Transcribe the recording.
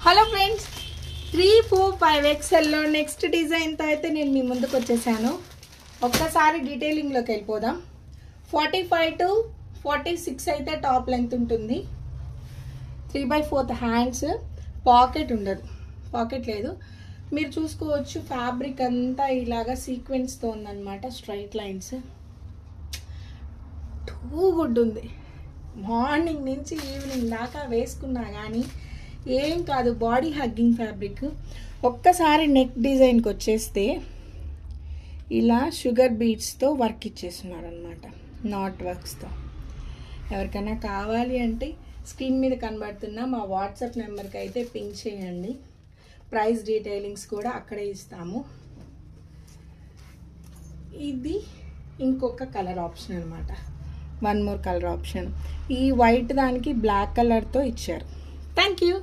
Hello friends, 3, 4, 5 XL next డిజైన్తో అయితే నేను మీ ముందుకు వచ్చేసాను. ఒక్కసారి డీటెయిలింగ్లోకి వెళ్ళిపోదాం. 45 to 46 అయితే టాప్ లెంగ్త్ ఉంటుంది. 3/4 హ్యాండ్స్, పాకెట్ ఉండదు, పాకెట్ లేదు. మీరు చూసుకోవచ్చు ఫ్యాబ్రిక్ అంతా ఇలాగా సీక్వెన్స్తో ఉందన్నమాట. స్ట్రైట్ లైన్స్ టూ గుడ్ ఉంది. మార్నింగ్ నుంచి ఈవినింగ్ దాకా వేసుకున్నా కానీ ఏం కాదు. Body hugging fabric. ఒక్కసారి నెక్ డిజైన్కి వచ్చేస్తే ఇలా షుగర్ బీడ్స్తో వర్క్ ఇచ్చేస్తున్నారనమాట, నాట్ వర్క్స్తో. ఎవరికైనా కావాలి అంటే స్క్రీన్ మీద కనబడుతున్న మా వాట్సాప్ నెంబర్కి అయితే పింక్ చేయండి. ప్రైస్ డీటెయిలింగ్స్ కూడా అక్కడే ఇస్తాము. ఇది ఇంకొక కలర్ ఆప్షన్ అనమాట, వన్ మోర్ కలర్ ఆప్షన్. ఈ వైట్ దానికి బ్లాక్ కలర్తో ఇచ్చారు. Thank you.